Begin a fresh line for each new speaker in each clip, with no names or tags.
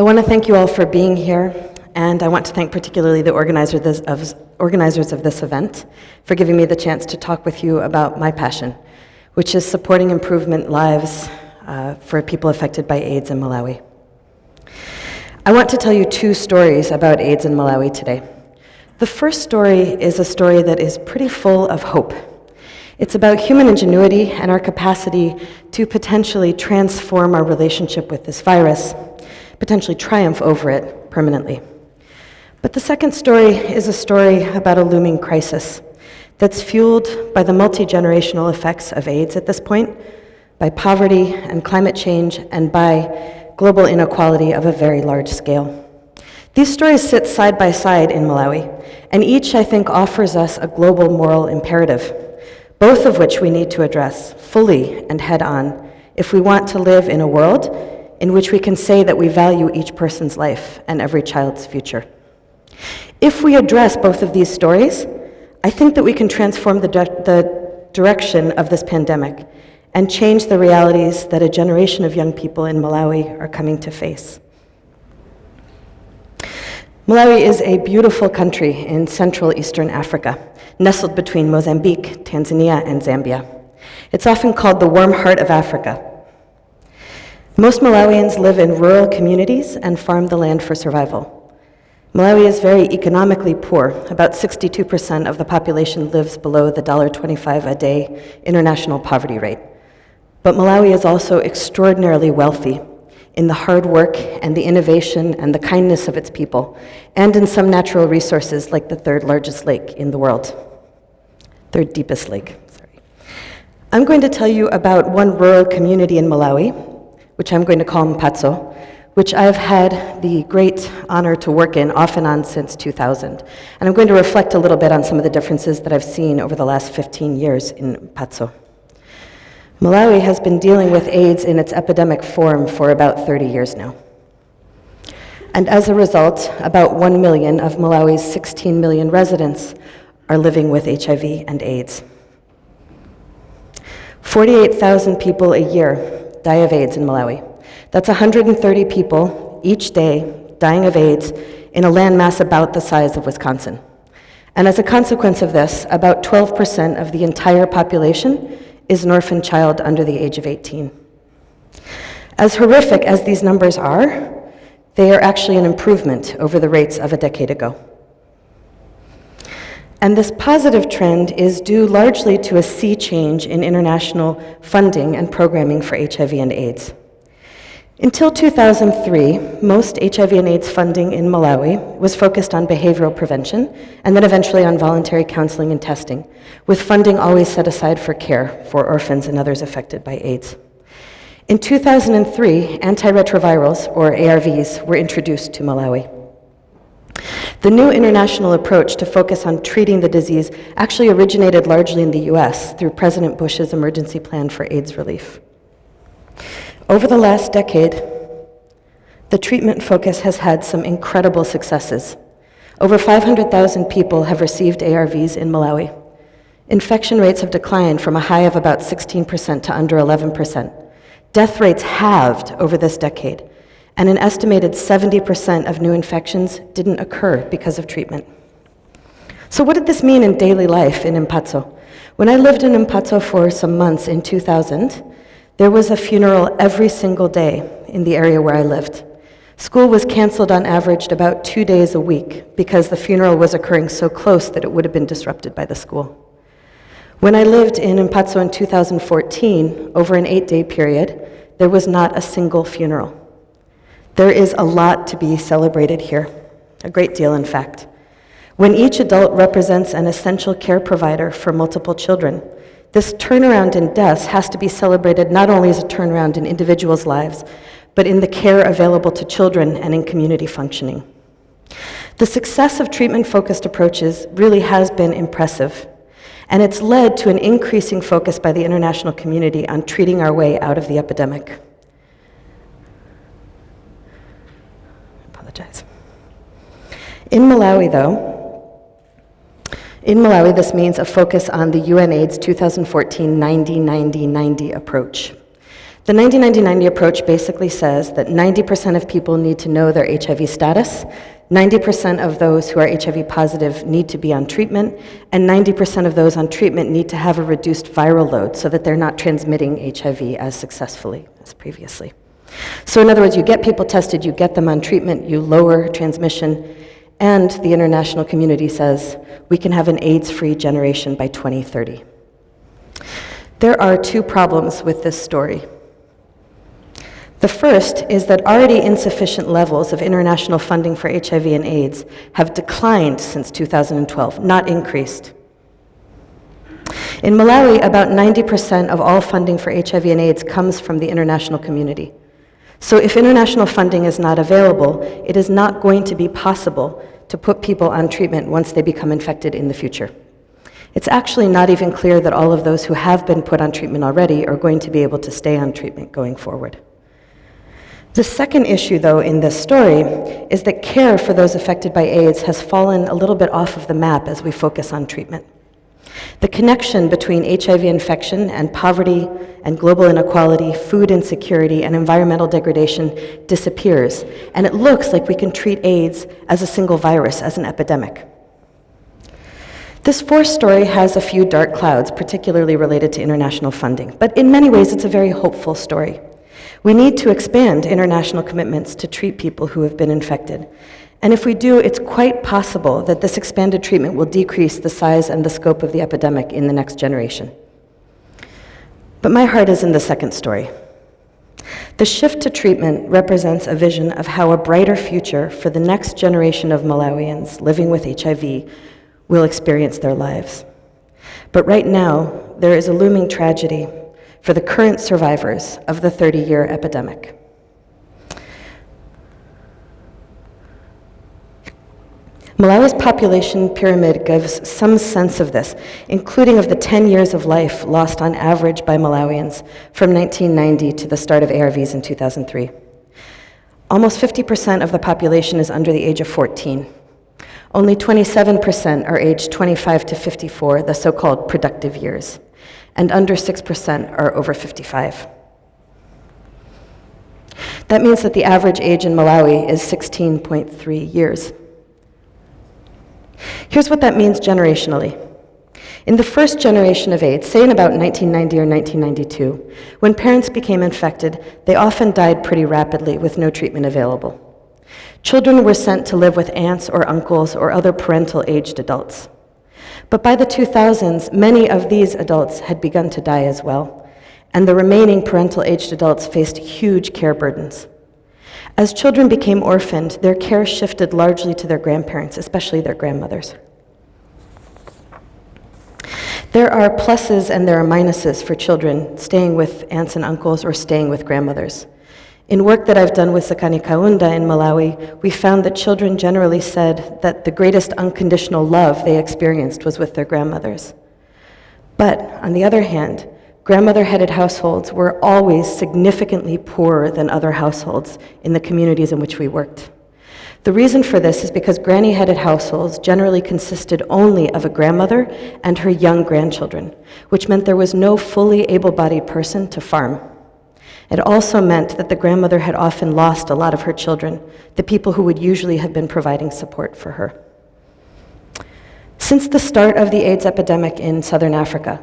I want to thank you all for being here, and I want to thank particularly the organizers of this event for giving me the chance to talk with you about my passion, which is supporting improvement lives for people affected by AIDS in Malawi. I want to tell you two stories about AIDS in Malawi today. The first story is a story that is pretty full of hope. It's about human ingenuity and our capacity to potentially transform our relationship with this virus, potentially triumph over it permanently. But the second story is a story about a looming crisis that's fueled by the multi-generational effects of AIDS at this point, by poverty and climate change, and by global inequality of a very large scale. These stories sit side by side in Malawi, and each, I think, offers us a global moral imperative, both of which we need to address fully and head-on if we want to live in a world in which we can say that we value each person's life and every child's future. If we address both of these stories, I think that we can transform the direction of this pandemic and change the realities that a generation of young people in Malawi are coming to face. Malawi is a beautiful country in Central Eastern Africa, nestled between Mozambique, Tanzania, and Zambia. It's often called the warm heart of Africa. Most Malawians live in rural communities and farm the land for survival. Malawi is very economically poor. About 62% of the population lives below the $1.25 a day international poverty rate. But Malawi is also extraordinarily wealthy in the hard work and the innovation and the kindness of its people, and in some natural resources like the third largest lake in the world. Third deepest lake, sorry. I'm going to tell you about one rural community in Malawi, which I'm going to call Mphatso, which I've had the great honor to work in off and on since 2000. And I'm going to reflect a little bit on some of the differences that I've seen over the last 15 years in Mphatso. Malawi has been dealing with AIDS in its epidemic form for about 30 years now. And as a result, about 1 million of Malawi's 16 million residents are living with HIV and AIDS. 48,000 people a year die of AIDS in Malawi. That's 130 people each day dying of AIDS in a landmass about the size of Wisconsin. And as a consequence of this, about 12% of the entire population is an orphan child under the age of 18. As horrific as these numbers are, they are actually an improvement over the rates of a decade ago. And this positive trend is due largely to a sea change in international funding and programming for HIV and AIDS. Until 2003, most HIV and AIDS funding in Malawi was focused on behavioral prevention and then eventually on voluntary counseling and testing, with funding always set aside for care for orphans and others affected by AIDS. In 2003, antiretrovirals, or ARVs, were introduced to Malawi. The new international approach to focus on treating the disease actually originated largely in the US through President Bush's emergency plan for AIDS relief. Over the last decade, the treatment focus has had some incredible successes. Over 500,000 people have received ARVs in Malawi. Infection rates have declined from a high of about 16% to under 11%. Death rates halved over this decade, and an estimated 70% of new infections didn't occur because of treatment. So what did this mean in daily life in Mphatso? When I lived in Mphatso for some months in 2000, there was a funeral every single day in the area where I lived. School was canceled on average about 2 days a week because the funeral was occurring so close that it would have been disrupted by the school. When I lived in Mphatso in 2014, over an 8-day period, there was not a single funeral. There is a lot to be celebrated here, a great deal in fact. When each adult represents an essential care provider for multiple children, this turnaround in deaths has to be celebrated not only as a turnaround in individuals' lives, but in the care available to children and in community functioning. The success of treatment-focused approaches really has been impressive, and it's led to an increasing focus by the international community on treating our way out of the epidemic. In Malawi, this means a focus on the UNAIDS 2014 90-90-90 approach. The 90-90-90 approach basically says that 90% of people need to know their HIV status, 90% of those who are HIV positive need to be on treatment, and 90% of those on treatment need to have a reduced viral load so that they're not transmitting HIV as successfully as previously. So in other words, you get people tested, you get them on treatment, you lower transmission, and the international community says we can have an AIDS-free generation by 2030. There are two problems with this story. The first is that already insufficient levels of international funding for HIV and AIDS have declined since 2012, not increased. In Malawi, about 90% of all funding for HIV and AIDS comes from the international community. So if international funding is not available, it is not going to be possible to put people on treatment once they become infected in the future. It's actually not even clear that all of those who have been put on treatment already are going to be able to stay on treatment going forward. The second issue, though, in this story is that care for those affected by AIDS has fallen a little bit off of the map as we focus on treatment. The connection between HIV infection and poverty and global inequality, food insecurity, and environmental degradation disappears, and it looks like we can treat AIDS as a single virus, as an epidemic. This fourth story has a few dark clouds, particularly related to international funding, but in many ways it's a very hopeful story. We need to expand international commitments to treat people who have been infected. And if we do, it's quite possible that this expanded treatment will decrease the size and the scope of the epidemic in the next generation. But my heart is in the second story. The shift to treatment represents a vision of how a brighter future for the next generation of Malawians living with HIV will experience their lives. But right now, there is a looming tragedy for the current survivors of the 30-year epidemic. Malawi's population pyramid gives some sense of this, including of the 10 years of life lost on average by Malawians from 1990 to the start of ARVs in 2003. Almost 50% of the population is under the age of 14. Only 27% are aged 25 to 54, the so-called productive years, and under 6% are over 55. That means that the average age in Malawi is 16.3 years. Here's what that means generationally. In the first generation of AIDS, say in about 1990 or 1992, when parents became infected, they often died pretty rapidly with no treatment available. Children were sent to live with aunts or uncles or other parental-aged adults. But by the 2000s, many of these adults had begun to die as well, and the remaining parental-aged adults faced huge care burdens. As children became orphaned, their care shifted largely to their grandparents, especially their grandmothers. There are pluses and there are minuses for children staying with aunts and uncles or staying with grandmothers. In work that I've done with Sakani Kaunda in Malawi, we found that children generally said that the greatest unconditional love they experienced was with their grandmothers. But on the other hand, grandmother-headed households were always significantly poorer than other households in the communities in which we worked. The reason for this is because granny-headed households generally consisted only of a grandmother and her young grandchildren, which meant there was no fully able-bodied person to farm. It also meant that the grandmother had often lost a lot of her children, the people who would usually have been providing support for her. Since the start of the AIDS epidemic in Southern Africa,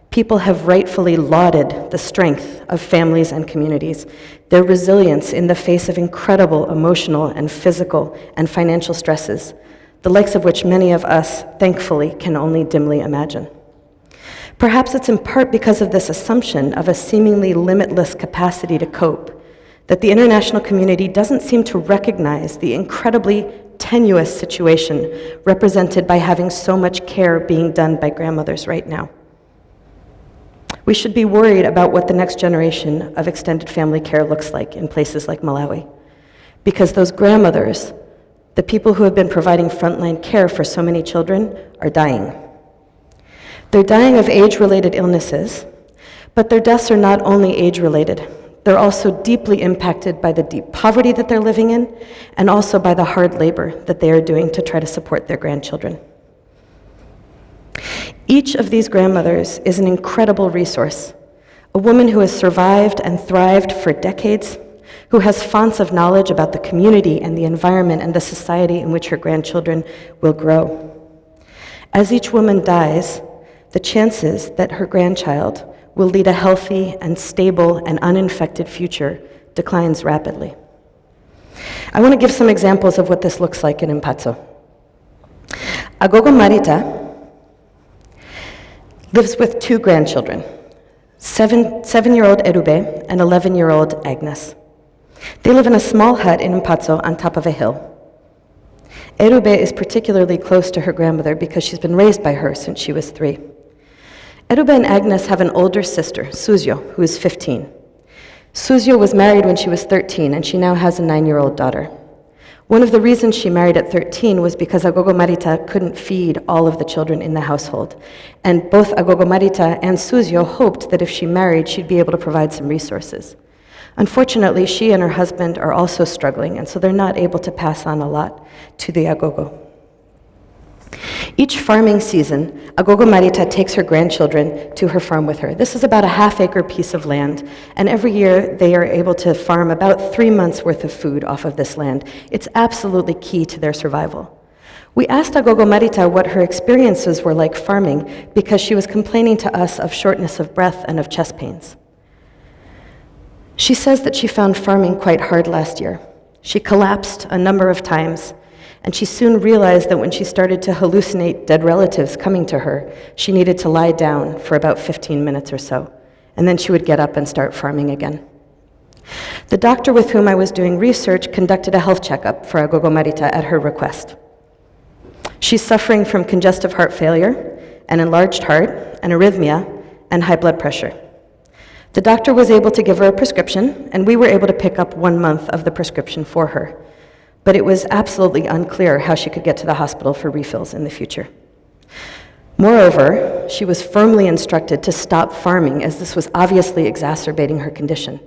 people have rightfully lauded the strength of families and communities, their resilience in the face of incredible emotional and physical and financial stresses, the likes of which many of us, thankfully, can only dimly imagine. Perhaps it's in part because of this assumption of a seemingly limitless capacity to cope that the international community doesn't seem to recognize the incredibly tenuous situation represented by having so much care being done by grandmothers right now. We should be worried about what the next generation of extended family care looks like in places like Malawi, because those grandmothers, the people who have been providing frontline care for so many children, are dying. They're dying of age-related illnesses, but their deaths are not only age-related. They're also deeply impacted by the deep poverty that they're living in, and also by the hard labor that they are doing to try to support their grandchildren. Each of these grandmothers is an incredible resource, a woman who has survived and thrived for decades, who has fonts of knowledge about the community and the environment and the society in which her grandchildren will grow. As each woman dies, the chances that her grandchild will lead a healthy and stable and uninfected future declines rapidly. I want to give some examples of what this looks like in Impatso. Agogo Marita lives with two grandchildren, seven-year-old Erube and 11-year-old Agnes. They live in a small hut in Impatso on top of a hill. Erube is particularly close to her grandmother because she's been raised by her since she was 3. Erube and Agnes have an older sister, Suzio, who is 15. Suzio was married when she was 13, and she now has a 9-year-old daughter. One of the reasons she married at 13 was because Agogo Marita couldn't feed all of the children in the household. And both Agogo Marita and Suzio hoped that if she married, she'd be able to provide some resources. Unfortunately, she and her husband are also struggling, and so they're not able to pass on a lot to the Agogo. Each farming season, Agogo Marita takes her grandchildren to her farm with her. This is about a half-acre piece of land, and every year they are able to farm about 3 months' worth of food off of this land. It's absolutely key to their survival. We asked Agogo Marita what her experiences were like farming because she was complaining to us of shortness of breath and of chest pains. She says that she found farming quite hard last year. She collapsed a number of times, and she soon realized that when she started to hallucinate dead relatives coming to her, she needed to lie down for about 15 minutes or so, and then she would get up and start farming again. The doctor with whom I was doing research conducted a health checkup for Agogo Marita at her request. She's suffering from congestive heart failure, an enlarged heart, an arrhythmia, and high blood pressure. The doctor was able to give her a prescription, and we were able to pick up 1 month of the prescription for her. But it was absolutely unclear how she could get to the hospital for refills in the future. Moreover, she was firmly instructed to stop farming, as this was obviously exacerbating her condition.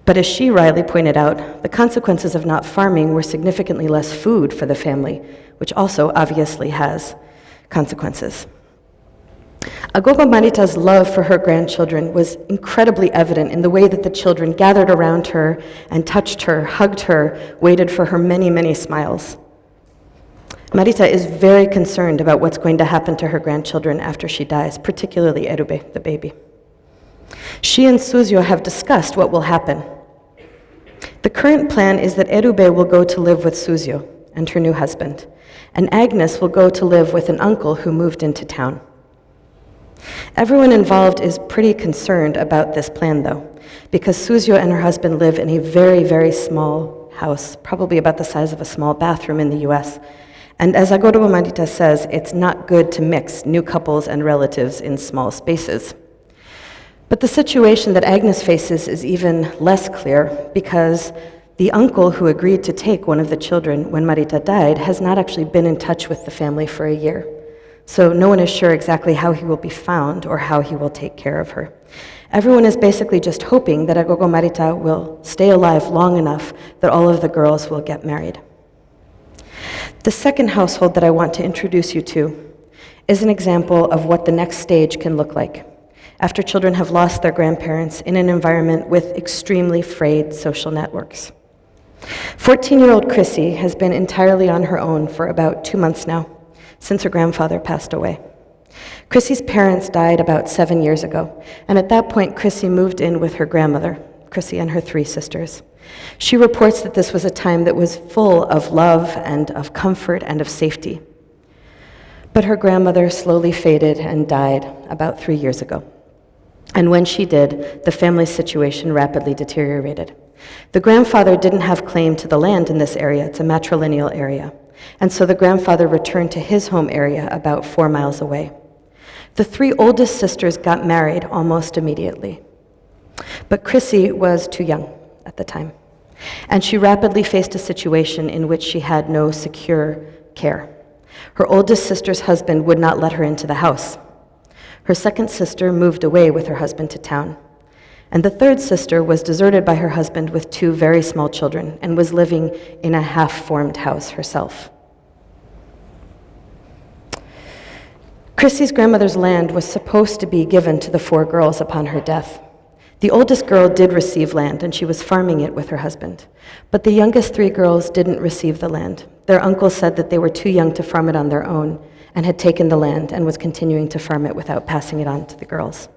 But as she rightly pointed out, the consequences of not farming were significantly less food for the family, which also obviously has consequences. Agogo Marita's love for her grandchildren was incredibly evident in the way that the children gathered around her and touched her, hugged her, waited for her many, many smiles. Marita is very concerned about what's going to happen to her grandchildren after she dies, particularly Erube, the baby. She and Suzio have discussed what will happen. The current plan is that Erube will go to live with Suzio and her new husband, and Agnes will go to live with an uncle who moved into town. Everyone involved is pretty concerned about this plan, though, because Suzio and her husband live in a very, very small house, probably about the size of a small bathroom in the US. And as Agogo Marita says, it's not good to mix new couples and relatives in small spaces. But the situation that Agnes faces is even less clear because the uncle who agreed to take one of the children when Marita died has not actually been in touch with the family for a year. So no one is sure exactly how he will be found or how he will take care of her. Everyone is basically just hoping that Agogo Marita will stay alive long enough that all of the girls will get married. The second household that I want to introduce you to is an example of what the next stage can look like after children have lost their grandparents in an environment with extremely frayed social networks. 14-year-old Chrissy has been entirely on her own for about 2 months now, since her grandfather passed away. Chrissy's parents died about 7 years ago, and at that point, Chrissy moved in with her grandmother, Chrissy and her 3 sisters. She reports that this was a time that was full of love and of comfort and of safety. But her grandmother slowly faded and died about 3 years ago. And when she did, the family situation rapidly deteriorated. The grandfather didn't have claim to the land in this area. It's a matrilineal area. And so the grandfather returned to his home area about 4 miles away. The 3 oldest sisters got married almost immediately. But Chrissy was too young at the time, and she rapidly faced a situation in which she had no secure care. Her oldest sister's husband would not let her into the house. Her second sister moved away with her husband to town. And the third sister was deserted by her husband with 2 very small children and was living in a half-formed house herself. Chrissy's grandmother's land was supposed to be given to the 4 girls upon her death, The oldest girl did receive land, and she was farming it with her husband. But the youngest 3 girls didn't receive the land. Their uncle said that they were too young to farm it on their own and had taken the land and was continuing to farm it without passing it on to the girls.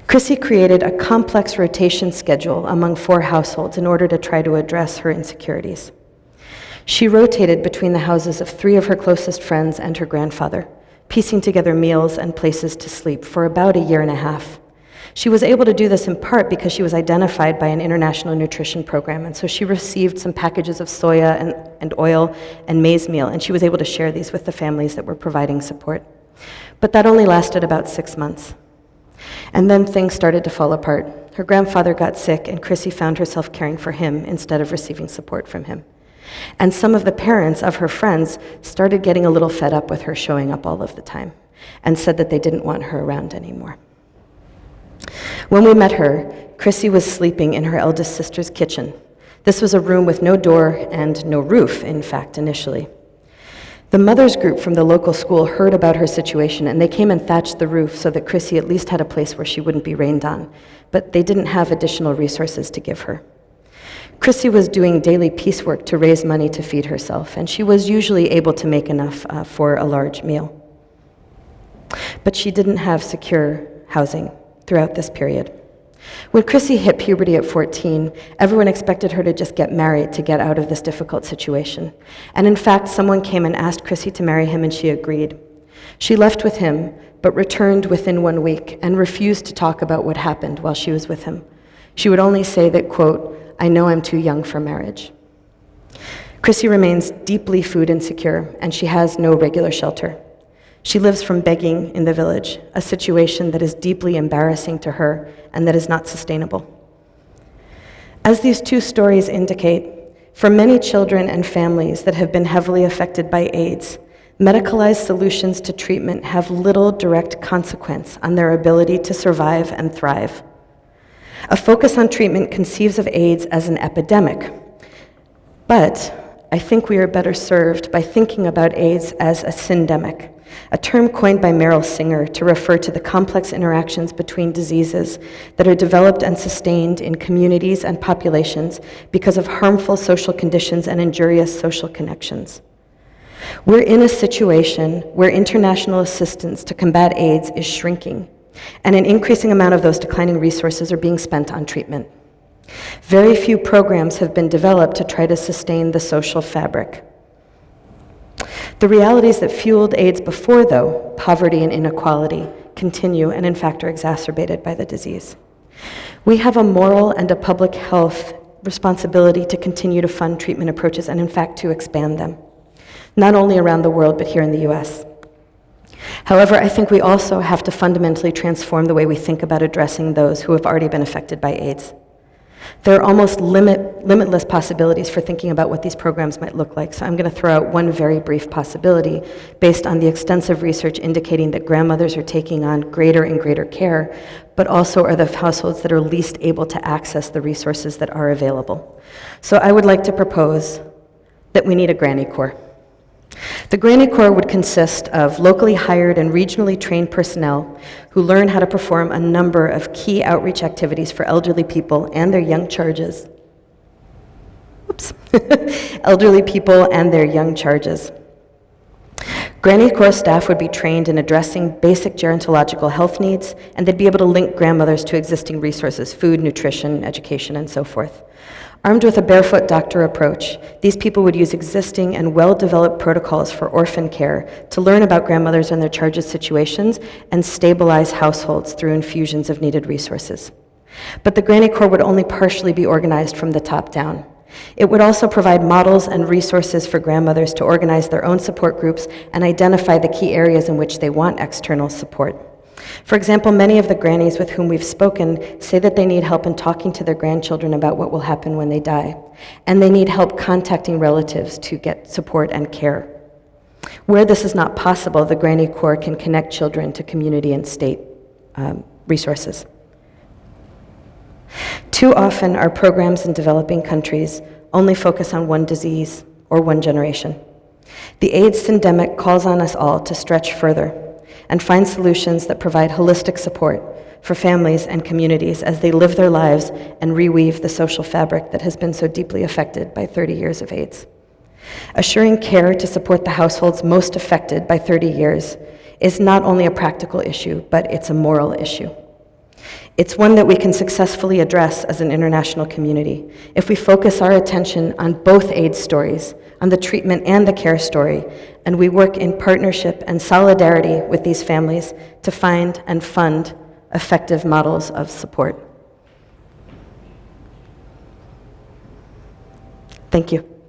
Chrissy created a complex rotation schedule among 4 households in order to try to address her insecurities. She rotated between the houses of 3 of her closest friends and her grandfather, piecing together meals and places to sleep for about a year and a half. She was able to do this in part because she was identified by an international nutrition program, and so she received some packages of soya and oil and maize meal, and she was able to share these with the families that were providing support. But that only lasted about 6 months. And then things started to fall apart. Her grandfather got sick, and Chrissy found herself caring for him instead of receiving support from him. And some of the parents of her friends started getting a little fed up with her showing up all of the time and said that they didn't want her around anymore. When we met her, Chrissy was sleeping in her eldest sister's kitchen. This was a room with no door and no roof, in fact, initially. The mothers group from the local school heard about her situation, and they came and thatched the roof so that Chrissy at least had a place where she wouldn't be rained on, but they didn't have additional resources to give her. Chrissy was doing daily piecework to raise money to feed herself, and she was usually able to make enough for a large meal. But she didn't have secure housing throughout this period. When Chrissy hit puberty at 14, everyone expected her to just get married to get out of this difficult situation. And in fact, someone came and asked Chrissy to marry him, and she agreed. She left with him, but returned within 1 week and refused to talk about what happened while she was with him. She would only say that, quote, "I know I'm too young for marriage." Chrissy remains deeply food insecure, and she has no regular shelter. She lives from begging in the village, a situation that is deeply embarrassing to her and that is not sustainable. As these 2 stories indicate, for many children and families that have been heavily affected by AIDS, medicalized solutions to treatment have little direct consequence on their ability to survive and thrive. A focus on treatment conceives of AIDS as an epidemic, but I think we are better served by thinking about AIDS as a syndemic, a term coined by Meryl Singer to refer to the complex interactions between diseases that are developed and sustained in communities and populations because of harmful social conditions and injurious social connections. We're in a situation where international assistance to combat AIDS is shrinking, and an increasing amount of those declining resources are being spent on treatment. Very few programs have been developed to try to sustain the social fabric. The realities that fueled AIDS before, though, poverty and inequality, continue and in fact are exacerbated by the disease. We have a moral and a public health responsibility to continue to fund treatment approaches and in fact to expand them, not only around the world but here in the US. However, I think we also have to fundamentally transform the way we think about addressing those who have already been affected by AIDS. There are almost limitless possibilities for thinking about what these programs might look like, so I'm going to throw out one very brief possibility based on the extensive research indicating that grandmothers are taking on greater and greater care, but also are the households that are least able to access the resources that are available. So I would like to propose that we need a Granny Corps. The Granny Corps would consist of locally hired and regionally trained personnel who learn how to perform a number of key outreach activities for elderly people and their young charges. Elderly people and their young charges. Granny Corps staff would be trained in addressing basic gerontological health needs, and they'd be able to link grandmothers to existing resources, food, nutrition, education, and so forth. Armed with a barefoot doctor approach, these people would use existing and well-developed protocols for orphan care to learn about grandmothers and their charges situations and stabilize households through infusions of needed resources. But the Granny Corps would only partially be organized from the top down. It would also provide models and resources for grandmothers to organize their own support groups and identify the key areas in which they want external support. For example, many of the grannies with whom we've spoken say that they need help in talking to their grandchildren about what will happen when they die, and they need help contacting relatives to get support and care. Where this is not possible, the Granny Corps can connect children to community and state resources. Too often, our programs in developing countries only focus on one disease or one generation. The AIDS syndemic calls on us all to stretch further and find solutions that provide holistic support for families and communities as they live their lives and reweave the social fabric that has been so deeply affected by 30 years of AIDS. Assuring care to support the households most affected by 30 years is not only a practical issue, but it's a moral issue. It's one that we can successfully address as an international community if we focus our attention on both AIDS stories, on the treatment and the care story, and we work in partnership and solidarity with these families to find and fund effective models of support. Thank you.